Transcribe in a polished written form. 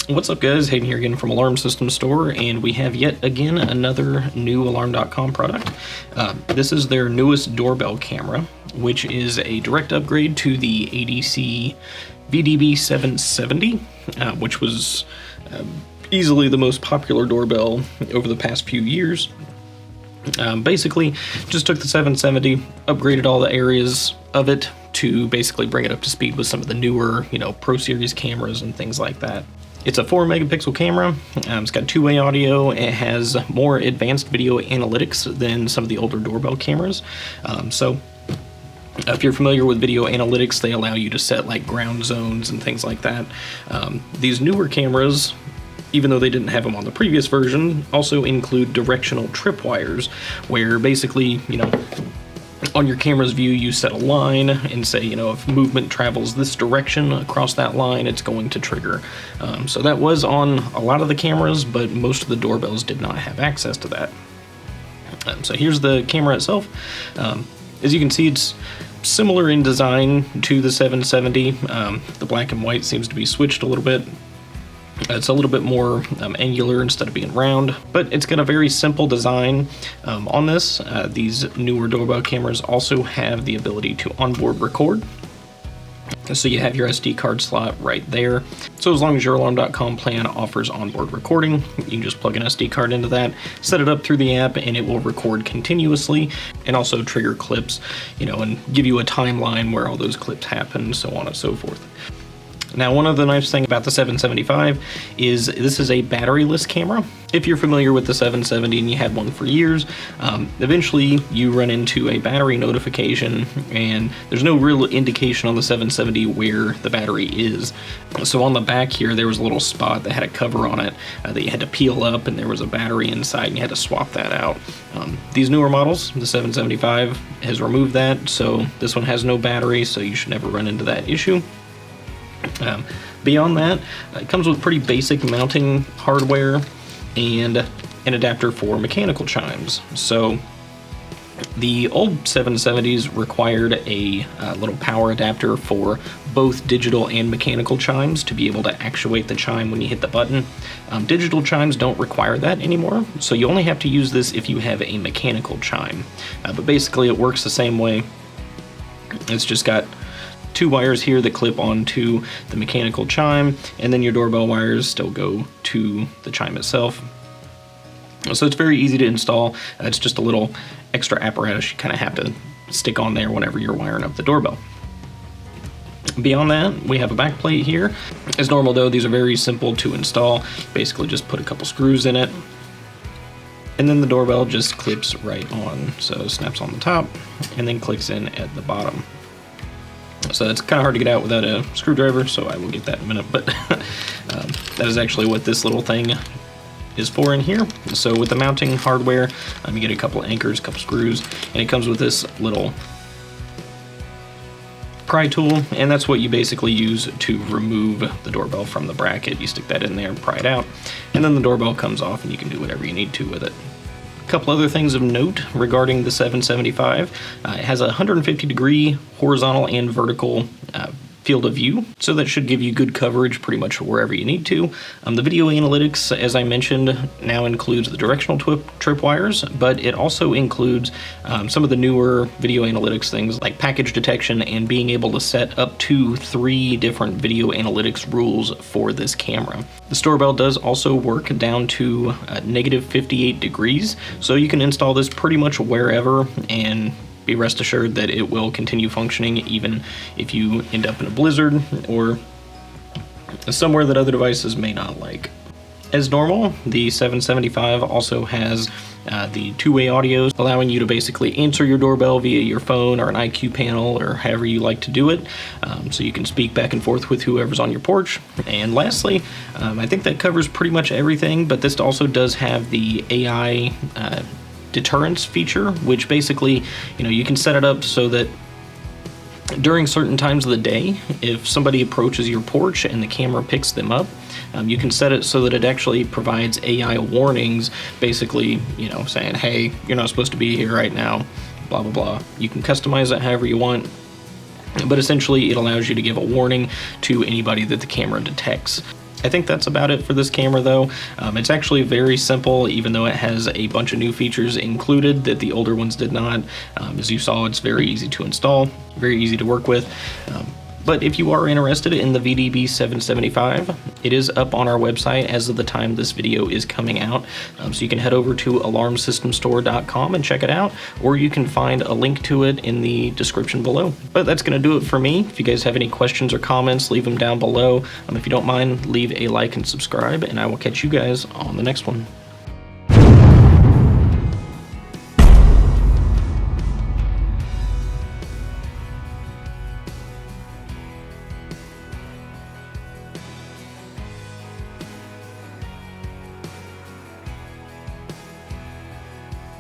What's up guys, Hayden here again from Alarm System Store, and we have yet again another new Alarm.com product. This is their newest doorbell camera, which is a direct upgrade to the ADC VDB 770, which was easily the most popular doorbell over the past few years. Basically, just took the 770, upgraded all the areas of it to basically bring it up to speed with some of the newer, Pro Series cameras and things like that. It's a 4 megapixel camera, it's got two-way audio, it has more advanced video analytics than some of the older doorbell cameras. So if you're familiar with video analytics, they allow you to set like ground zones and things like that. These newer cameras, even though they didn't have them on the previous version, also include directional tripwires, where basically, on your camera's view, you set a line and say, if movement travels this direction across that line, it's going to trigger. So that was on a lot of the cameras, but most of the doorbells did not have access to that. So here's the camera itself. As you can see, it's similar in design to the 770. The black and white seems to be switched a little bit. It's a little bit more angular instead of being round, but it's got a very simple design on this. These newer doorbell cameras also have the ability to onboard record. So you have your SD card slot right there. So as long as your Alarm.com plan offers onboard recording, you can just plug an SD card into that, set it up through the app, and it will record continuously and also trigger clips, and give you a timeline where all those clips happen, so on and so forth. Now, one of the nice things about the 775 is this is a batteryless camera. If you're familiar with the 770 and you had one for years, eventually you run into a battery notification, and there's no real indication on the 770 where the battery is. So on the back here, there was a little spot that had a cover on it that you had to peel up, and there was a battery inside, and you had to swap that out. These newer models, the 775 has removed that, so this one has no battery, so you should never run into that issue. Beyond that, it comes with pretty basic mounting hardware and an adapter for mechanical chimes. So the old 770s required a little power adapter for both digital and mechanical chimes to be able to actuate the chime when you hit the button. Digital chimes don't require that anymore, so you only have to use this if you have a mechanical chime. But basically it works the same way. It's just got two wires here that clip onto the mechanical chime, and then your doorbell wires still go to the chime itself. So it's very easy to install. It's just a little extra apparatus you kind of have to stick on there whenever you're wiring up the doorbell. Beyond that, we have a back plate here. As normal though, these are very simple to install. Basically just put a couple screws in it, and then the doorbell just clips right on. So it snaps on the top and then clicks in at the bottom. So it's kind of hard to get out without a screwdriver, so I will get that in a minute, but that is actually what this little thing is for in here. So with the mounting hardware, you get a couple anchors, a couple screws, and it comes with this little pry tool, and that's what you basically use to remove the doorbell from the bracket. You stick that in there and pry it out, and then the doorbell comes off and you can do whatever you need to with it. A couple other things of note regarding the 775. It has a 150-degree horizontal and vertical field of view, so that should give you good coverage pretty much wherever you need to. The video analytics, as I mentioned, now includes the directional tripwires, but it also includes some of the newer video analytics things like package detection and being able to set up to 3 different video analytics rules for this camera. The doorbell does also work down to negative 58 degrees, so you can install this pretty much wherever and be rest assured that it will continue functioning even if you end up in a blizzard or somewhere that other devices may not like. As normal, the 775 also has the two-way audio, allowing you to basically answer your doorbell via your phone or an IQ panel or however you like to do it, so you can speak back and forth with whoever's on your porch. And lastly, I think that covers pretty much everything, but this also does have the AI deterrence feature, which basically, you can set it up so that during certain times of the day, if somebody approaches your porch and the camera picks them up, you can set it so that it actually provides AI warnings, basically, saying, hey, you're not supposed to be here right now, blah, blah, blah. You can customize it however you want, but essentially it allows you to give a warning to anybody that the camera detects. I think that's about it for this camera though. It's actually very simple, even though it has a bunch of new features included that the older ones did not. As you saw, it's very easy to install, very easy to work with. But if you are interested in the VDB 775, it is up on our website as of the time this video is coming out. So you can head over to alarmsystemstore.com and check it out, or you can find a link to it in the description below. But that's going to do it for me. If you guys have any questions or comments, leave them down below. If you don't mind, leave a like and subscribe, and I will catch you guys on the next one.